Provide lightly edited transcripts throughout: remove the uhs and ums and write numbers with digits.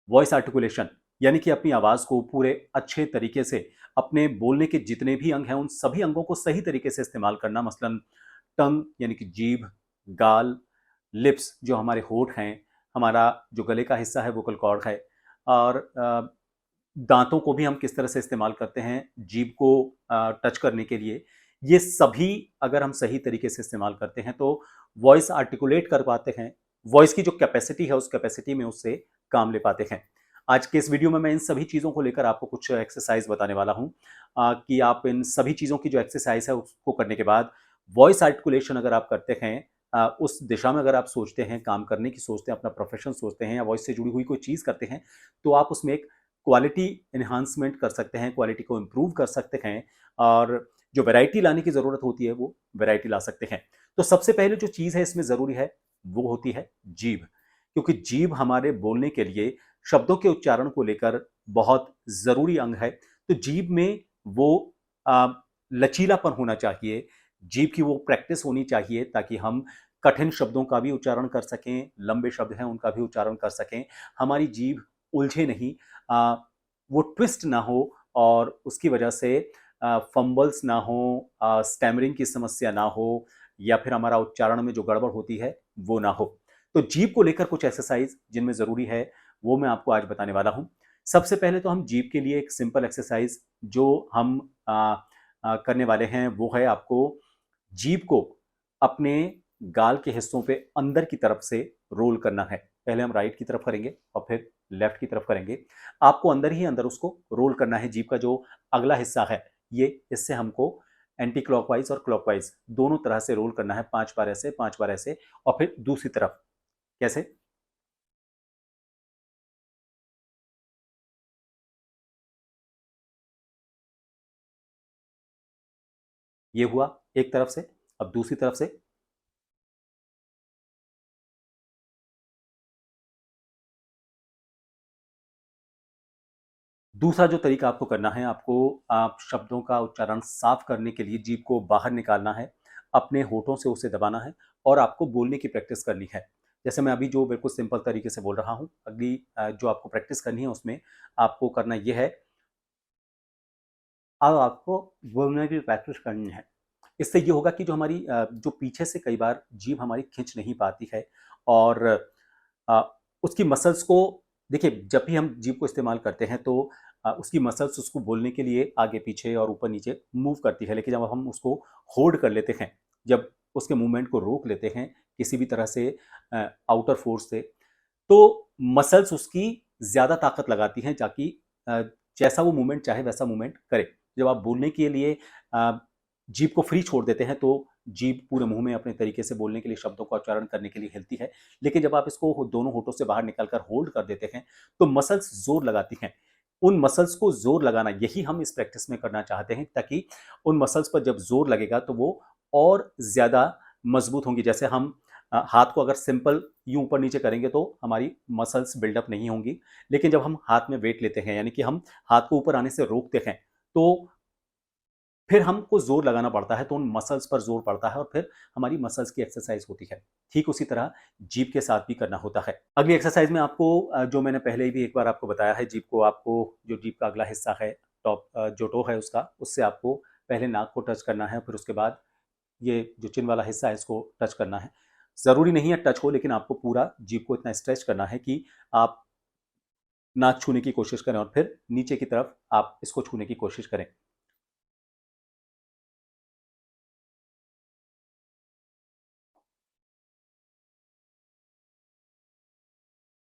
Voice articulation यानी कि अपनी आवाज को पूरे अच्छे तरीके से अपने बोलने के जितने भी अंग हैं उन सभी अंगों को सही तरीके से इस्तेमाल करना, मसलन टंग यानी कि जीभ, गाल, लिप्स जो हमारे होठ हैं, हमारा जो गले का हिस्सा है वोकल कॉर्ड है, और दांतों को भी हम किस तरह से इस्तेमाल करते हैं जीभ को टच करने के लिए, ये सभी अगर हम सही तरीके से इस्तेमाल करते हैं तो वॉइस आर्टिकुलेट कर पाते हैं। वॉइस की जो कैपेसिटी है उस कैपेसिटी में उससे काम ले पाते हैं। आज के इस वीडियो में मैं इन सभी चीज़ों को लेकर आपको कुछ एक्सरसाइज बताने वाला हूँ, कि आप इन सभी चीज़ों की जो एक्सरसाइज है उसको करने के बाद वॉइस आर्टिकुलेशन अगर आप करते हैं, उस दिशा में अगर आप सोचते हैं, काम करने की सोचते हैं, अपना प्रोफेशन सोचते हैं या वॉइस से जुड़ी हुई कोई चीज़ करते हैं, तो आप उसमें एक क्वालिटी एनहांसमेंट कर सकते हैं, क्वालिटी को इम्प्रूव कर सकते हैं, और जो वैरायटी लाने की ज़रूरत होती है वो वैरायटी ला सकते हैं। तो सबसे पहले जो चीज़ है इसमें ज़रूरी है वो होती है जीभ, क्योंकि जीभ हमारे बोलने के लिए शब्दों के उच्चारण को लेकर बहुत ज़रूरी अंग है। तो जीभ में वो अ, लचीलापन होना चाहिए, जीभ की वो प्रैक्टिस होनी चाहिए ताकि हम कठिन शब्दों का भी उच्चारण कर सकें, लंबे शब्द हैं उनका भी उच्चारण कर सकें। हमारी जीभ उलझे नहीं, अ, वो ट्विस्ट ना हो और उसकी वजह से फंबल्स ना हो, स्टैमरिंग की समस्या ना हो, या फिर हमारा उच्चारण में जो गड़बड़ होती है वो ना हो। तो जीभ को लेकर कुछ एक्सरसाइज जिनमें ज़रूरी है वो मैं आपको आज बताने वाला हूँ। सबसे पहले तो हम जीभ के लिए एक सिंपल एक्सरसाइज जो हम करने वाले हैं वो है आपको जीभ को अपने गाल के हिस्सों पे अंदर की तरफ से रोल करना है। पहले हम राइट की तरफ करेंगे और फिर लेफ्ट की तरफ करेंगे। आपको अंदर ही अंदर उसको रोल करना है। जीभ का जो अगला हिस्सा है ये, इससे हमको एंटी क्लॉकवाइज और क्लॉकवाइज दोनों तरह से रोल करना है, 5 बार ऐसे, 5 बार ऐसे, और फिर दूसरी तरफ। कैसे? ये हुआ एक तरफ से, अब दूसरी तरफ से। दूसरा जो तरीका आपको करना है, आपको आप शब्दों का उच्चारण साफ करने के लिए जीभ को बाहर निकालना है, अपने होठों से उसे दबाना है और आपको बोलने की प्रैक्टिस करनी है। जैसे मैं अभी जो बिल्कुल सिंपल तरीके से बोल रहा हूँ, अगली जो आपको प्रैक्टिस करनी है उसमें आपको करना ये है, अब आपको बोलने की प्रैक्टिस करनी है। इससे ये होगा कि जो हमारी जो पीछे से कई बार जीभ हमारी खींच नहीं पाती है, और अ, उसकी मसल्स को देखिए, जब भी हम जीभ को इस्तेमाल करते हैं तो उसकी मसल्स उसको बोलने के लिए आगे पीछे और ऊपर नीचे मूव करती है, लेकिन जब हम उसको होल्ड कर लेते हैं, जब उसके मूवमेंट को रोक लेते हैं किसी भी तरह से आउटर फोर्स से, तो मसल्स उसकी ज़्यादा ताकत लगाती हैं ताकि अ, जैसा वो मूवमेंट चाहे वैसा मूवमेंट करे। जब आप बोलने के लिए अ, जीभ को फ्री छोड़ देते हैं तो जीभ पूरे मुंह में अपने तरीके से बोलने के लिए, शब्दों का उच्चारण करने के लिए हिलती है, लेकिन जब आप इसको दोनों होठों से बाहर निकालकर होल्ड कर देते हैं तो मसल्स जोर लगाती हैं। उन मसल्स को जोर लगाना, यही हम इस प्रैक्टिस में करना चाहते हैं, ताकि उन मसल्स पर जब जोर लगेगा तो वो और ज़्यादा मजबूत होंगी। जैसे हम हाथ को अगर सिंपल यूं ऊपर नीचे करेंगे तो हमारी मसल्स बिल्डअप नहीं होंगी, लेकिन जब हम हाथ में वेट लेते हैं यानी कि हम हाथ को ऊपर आने से रोकते हैं, तो फिर हमको जोर लगाना पड़ता है, तो उन मसल्स पर जोर पड़ता है और फिर हमारी मसल्स की एक्सरसाइज होती है। ठीक उसी तरह जीभ के साथ भी करना होता है। अगली एक्सरसाइज में आपको जो मैंने पहले ही भी एक बार आपको बताया है, जीभ को आपको, जो जीभ का अगला हिस्सा है, टॉप जो टो है उसका, उससे आपको पहले नाक को टच करना है, फिर उसके बाद ये जो चिन वाला हिस्सा है इसको टच करना है। ज़रूरी नहीं है टच हो, लेकिन आपको पूरा जीभ को इतना स्ट्रेच करना है कि आप नाक छूने की कोशिश करें और फिर नीचे की तरफ आप इसको छूने की कोशिश करें।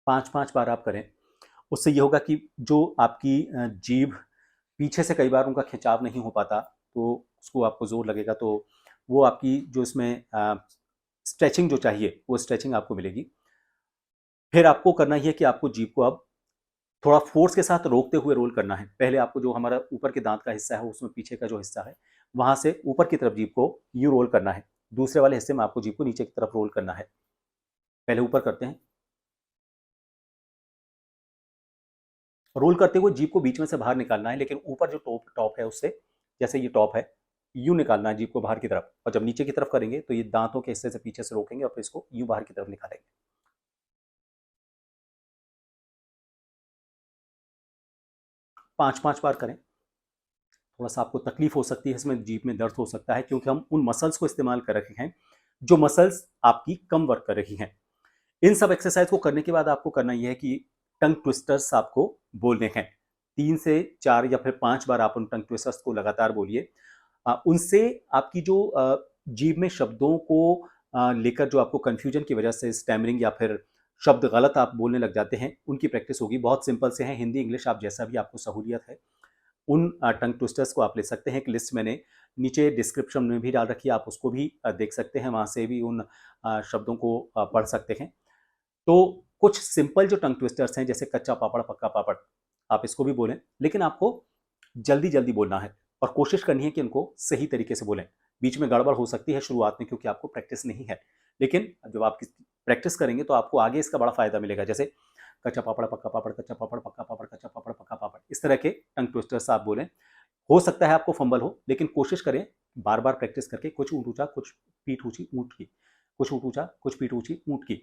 5-5 बार आप करें। उससे ये होगा कि जो आपकी जीभ पीछे से कई बार उनका खिंचाव नहीं हो पाता, तो उसको आपको ज़ोर लगेगा, तो वो आपकी जो इसमें स्ट्रेचिंग जो चाहिए वो स्ट्रेचिंग आपको मिलेगी। फिर आपको करना ये है कि आपको जीभ को अब थोड़ा फोर्स के साथ रोकते हुए रोल करना है। पहले आपको जो हमारा ऊपर के दांत का हिस्सा है उसमें पीछे का जो हिस्सा है वहां से ऊपर की तरफ जीभ को यूं रोल करना है। दूसरे वाले हिस्से में आपको जीभ को नीचे की तरफ रोल करना है। पहले ऊपर करते हैं। रोल करते हुए जीभ को बीच में से बाहर निकालना है, लेकिन ऊपर जो टॉप टॉप है उससे, जैसे ये टॉप है, यूं निकालना है जीभ को बाहर की तरफ, और जब नीचे की तरफ करेंगे तो ये दांतों के हिस्से से पीछे से रोकेंगे और फिर इसको यूं बाहर की तरफ निकालेंगे। 5-5 बार करें। थोड़ा सा आपको तकलीफ हो सकती है, इसमें जीभ में दर्द हो सकता है, क्योंकि हम उन मसल्स को इस्तेमाल कर रहे हैं जो मसल्स आपकी कम वर्क कर रही हैं। इन सब एक्सरसाइज को करने के बाद आपको करना यह है कि टंग ट्विस्टर्स आपको बोलने हैं। 3 से 4 या फिर 5 बार आप उन टंग ट्विस्टर्स को लगातार बोलिए। उनसे आपकी जो जीभ में शब्दों को लेकर जो आपको कंफ्यूजन की वजह से स्टैमरिंग या फिर शब्द गलत आप बोलने लग जाते हैं, उनकी प्रैक्टिस होगी। बहुत सिंपल से हैं, हिंदी इंग्लिश आप जैसा भी आपको सहूलियत है उन टंग ट्विस्टर्स को आप ले सकते हैं। एक लिस्ट मैंने नीचे डिस्क्रिप्शन में भी डाल रखी है, आप उसको भी देख सकते हैं, वहाँ से भी उन शब्दों को पढ़ सकते हैं। तो कुछ सिंपल जो टंग ट्विस्टर्स हैं, जैसे कच्चा पापड़ पक्का पापड़, आप इसको भी बोलें, लेकिन आपको जल्दी जल्दी बोलना है और कोशिश करनी है कि इनको सही तरीके से बोलें। बीच में गड़बड़ हो सकती है शुरुआत में, क्योंकि आपको प्रैक्टिस नहीं है, लेकिन जब आप प्रैक्टिस करेंगे तो आपको आगे इसका बड़ा फायदा मिलेगा। जैसे कच्चा पापड़ पक्का पापड़, कच्चा पापड़ पक्का पापड़, कच्चा पापड़ पक्का पापड़, इस तरह के टंग ट्विस्टर्स आप बोलें। हो सकता है आपको फंबल हो, लेकिन कोशिश करें बार बार प्रैक्टिस करके, कुछ ऊँट ऊँचा कुछ पीठ ऊँची ऊँट की, कुछ ऊँट ऊँचा कुछ पीठ ऊँची ऊँट की।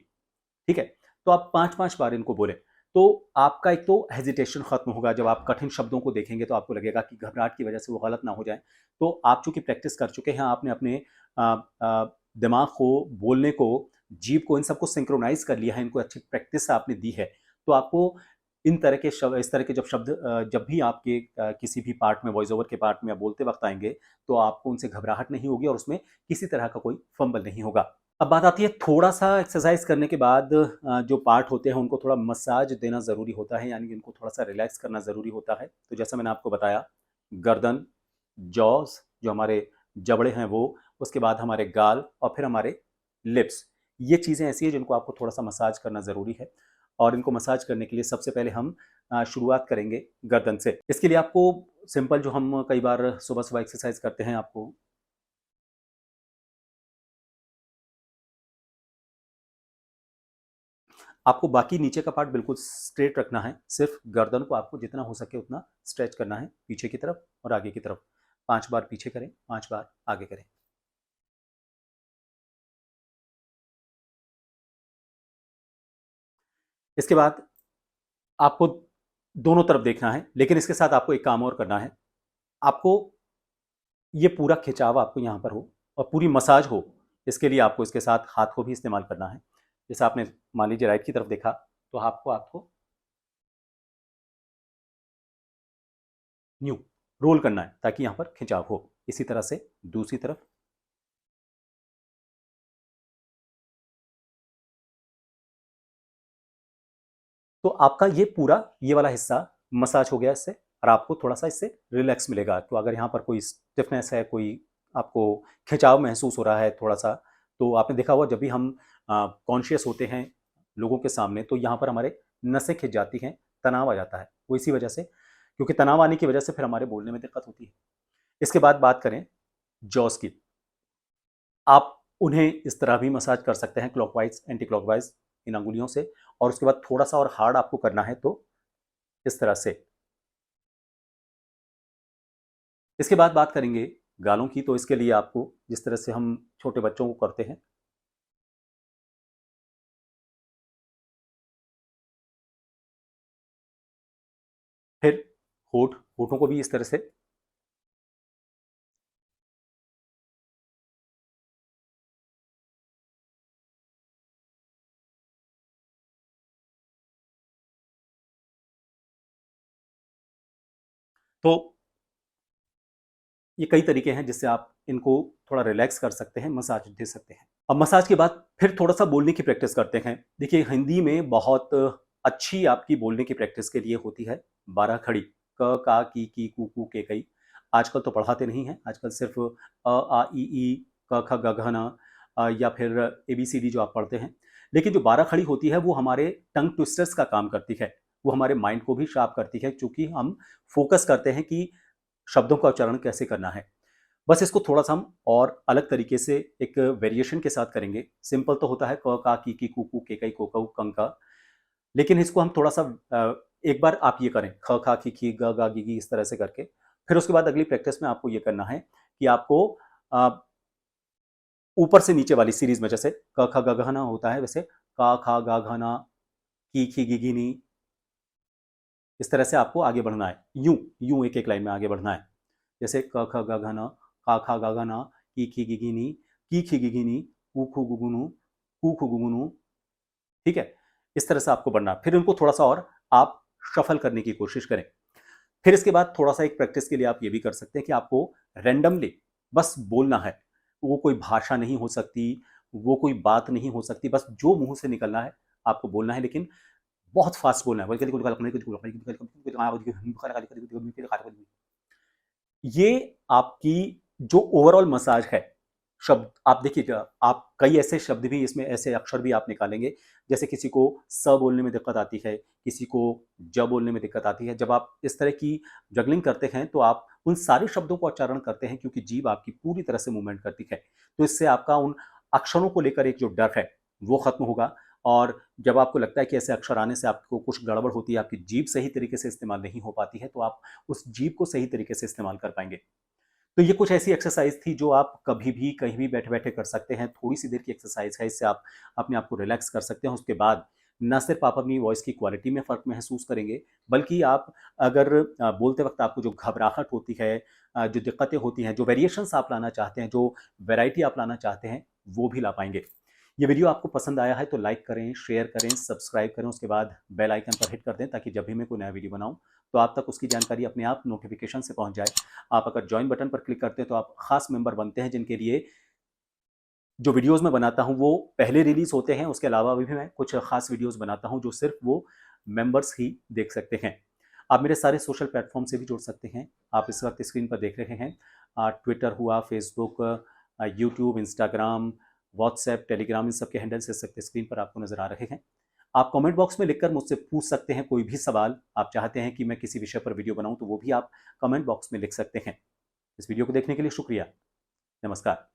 ठीक है? तो आप 5-5 बार इनको बोलें, तो आपका एक तो हेजिटेशन खत्म होगा। जब आप कठिन शब्दों को देखेंगे तो आपको लगेगा कि घबराहट की वजह से वो गलत ना हो जाए। तो आप चूंकि प्रैक्टिस कर चुके हैं, आपने अपने अ, दिमाग को, बोलने को, जीभ को, इन सबको सिंक्रोनाइज कर लिया है, इनको अच्छी प्रैक्टिस आपने दी है, तो आपको इन तरह के शब्द, इस तरह के जब शब्द जब भी आपके किसी भी पार्ट में, वॉइस ओवर के पार्ट में आप बोलते वक्त आएंगे, तो आपको उनसे घबराहट नहीं होगी और उसमें किसी तरह का कोई फंबल नहीं होगा। अब बात आती है, थोड़ा-सा एक्सरसाइज़ करने के बाद जो पार्ट होते हैं उनको थोड़ा मसाज देना ज़रूरी होता है, यानी कि उनको थोड़ा-सा रिलैक्स करना ज़रूरी होता है। तो जैसा मैंने आपको बताया, गर्दन, जॉज़ जो हमारे जबड़े हैं वो, उसके बाद हमारे गाल और फिर हमारे लिप्स। ये चीज़ें ऐसी हैं जिनको आपको थोड़ा-सा मसाज करना ज़रूरी है और इनको मसाज करने के लिए सबसे पहले हम शुरुआत करेंगे गर्दन से। इसके लिए आपको सिंपल, जो हम कई बार सुबह-सुबह एक्सरसाइज़ करते हैं, आपको बाकी नीचे का पार्ट बिल्कुल स्ट्रेट रखना है। सिर्फ गर्दन को आपको जितना हो सके उतना स्ट्रेच करना है, पीछे की तरफ और आगे की तरफ। 5 बार पीछे करें, 5 बार आगे करें। इसके बाद आपको दोनों तरफ देखना है, लेकिन इसके साथ आपको एक काम और करना है। आपको ये पूरा खिंचाव आपको यहाँ पर हो और पूरी मसाज हो, इसके लिए आपको इसके साथ हाथ को भी इस्तेमाल करना है। जैसे आपने मान लीजिए राइट की तरफ देखा, तो आपको हाथ को न्यू रोल करना है ताकि यहाँ पर खिंचाव हो। इसी तरह से दूसरी तरफ। तो आपका ये पूरा, ये वाला हिस्सा मसाज हो गया इससे, और आपको थोड़ा सा इससे रिलैक्स मिलेगा। तो अगर यहाँ पर कोई स्टिफनेस है, कोई आपको खिंचाव महसूस हो रहा है थोड़ा सा, तो आपने देखा होगा जब भी हम कॉन्शियस होते हैं लोगों के सामने, तो यहाँ पर हमारे नसें खिंच जाती हैं, तनाव आ जाता है। वो इसी वजह से, क्योंकि तनाव आने की वजह से फिर हमारे बोलने में दिक्कत होती है। इसके बाद बात करें जॉस की, आप उन्हें इस तरह भी मसाज कर सकते हैं, क्लॉकवाइज एंटी क्लॉकवाइज, इन अंगुलियों से। और उसके बाद थोड़ा सा और हार्ड आपको करना है तो इस तरह से। इसके बाद बात करेंगे गालों की, तो इसके लिए आपको जिस तरह से हम छोटे बच्चों को करते हैं, फिर होठों को भी इस तरह से। तो ये कई तरीके हैं जिससे आप इनको थोड़ा रिलैक्स कर सकते हैं, मसाज दे सकते हैं। अब मसाज के बाद फिर थोड़ा सा बोलने की प्रैक्टिस करते हैं। देखिए, हिंदी में बहुत अच्छी आपकी बोलने की प्रैक्टिस के लिए होती है 12 खड़ी, क का की कू कू के कई। आजकल तो पढ़ाते नहीं हैं, आजकल सिर्फ आ ई क ख ग घ न, या फिर ABCD जो आप पढ़ते हैं। लेकिन जो 12 खड़ी होती है वो हमारे टंग ट्विस्टर्स का काम करती है। वो हमारे माइंड को भी शार्प करती है, क्योंकि हम फोकस करते हैं कि शब्दों का उच्चारण कैसे करना है। बस इसको थोड़ा-सा हम और अलग तरीके से एक वेरिएशन के साथ करेंगे। सिंपल तो होता है क, का, की, कू, कू, के, कई, को, कऊ, कं, का। लेकिन इसको हम थोड़ा-सा एक बार आप ये करें, ख, खा, की, ग, गा, गी, इस तरह से करके। फिर उसके बाद अगली प्रैक्टिस में आपको ये करना है कि आपको अ, ऊपर से नीचे वाली सीरीज़ में, जैसे क, ख, ग, घ, न होता है, वैसे का, खा, गा, घ, ना, की, खी, गी, घी, नी, इस तरह से आपको आगे बढ़ना है, यूं यूं एक एक लाइन में आगे बढ़ना है। जैसे क ख ग घ न, का खा गा घ न, की खी गी घी नी, की खी गी घी नी, कू खू गु गु नू, कू खू गु गु नू। ठीक है, इस तरह से आपको बढ़ना। फिर उनको थोड़ा सा और आप शफल करने की कोशिश करें। फिर इसके बाद थोड़ा सा एक प्रैक्टिस के लिए आप ये भी कर सकते हैं कि आपको रैंडमली बस बोलना है। वो कोई भाषा नहीं हो सकती, वो कोई बात नहीं हो सकती, बस जो मुंह से निकलना है आपको बोलना है, लेकिन बहुत फास्ट बोलना है। ये आपकी जो ओवरऑल मसाज है, शब्द आप देखिए, आप कई ऐसे शब्द भी इसमें, ऐसे अक्षर भी आप निकालेंगे। जैसे किसी को स बोलने में दिक्कत आती है, किसी को ज बोलने में दिक्कत आती है। जब आप इस तरह की जगलिंग करते हैं तो आप उन सारे शब्दों को उच्चारण करते हैं, क्योंकि जीभ आपकी पूरी तरह से मूवमेंट करती है। तो इससे आपका उन अक्षरों को लेकर एक जो डर है वो खत्म होगा। और जब आपको लगता है कि ऐसे अक्षर आने से आपको कुछ गड़बड़ होती है, आपकी जीभ सही तरीके से इस्तेमाल नहीं हो पाती है, तो आप उस जीभ को सही तरीके से इस्तेमाल कर पाएंगे। तो ये कुछ ऐसी एक्सरसाइज थी जो आप कभी भी कहीं भी बैठे बैठे कर सकते हैं। थोड़ी सी देर की एक्सरसाइज है, इससे आप अपने आप को रिलैक्स कर सकते हैं। उसके बाद न सिर्फ आप अपनी वॉइस की क्वालिटी में फ़र्क महसूस करेंगे, बल्कि आप अगर बोलते वक्त आपको जो घबराहट होती है, जो दिक्कतें होती हैं, जो वेरिएशंस आप लाना चाहते हैं, जो वैरायटी आप लाना चाहते हैं, वो भी ला पाएंगे। ये वीडियो आपको पसंद आया है तो लाइक करें, शेयर करें, सब्सक्राइब करें। उसके बाद बेल आइकन पर हिट कर दें, ताकि जब भी मैं कोई नया वीडियो बनाऊं तो आप तक उसकी जानकारी अपने आप नोटिफिकेशन से पहुंच जाए। आप अगर ज्वाइन बटन पर क्लिक करते हैं तो आप खास मेंबर बनते हैं, जिनके लिए जो वीडियोस मैं बनाता हूं वो पहले रिलीज होते हैं। उसके अलावा भी मैं कुछ खास वीडियोस बनाता हूं जो सिर्फ वो मेंबर्स ही देख सकते हैं। आप मेरे सारे सोशल प्लेटफॉर्म से भी जुड़ सकते हैं। आप इस वक्त स्क्रीन पर देख रहे हैं, ट्विटर हुआ, Facebook, YouTube, Instagram, WhatsApp, Telegram, इन सब के हैंडल्स इस वक्त स्क्रीन पर आपको नजर आ रहे हैं। आप कमेंट बॉक्स में लिखकर मुझसे पूछ सकते हैं कोई भी सवाल आप चाहते हैं कि मैं किसी विषय पर वीडियो बनाऊं, तो वो भी आप कमेंट बॉक्स में लिख सकते हैं। इस वीडियो को देखने के लिए शुक्रिया। नमस्कार।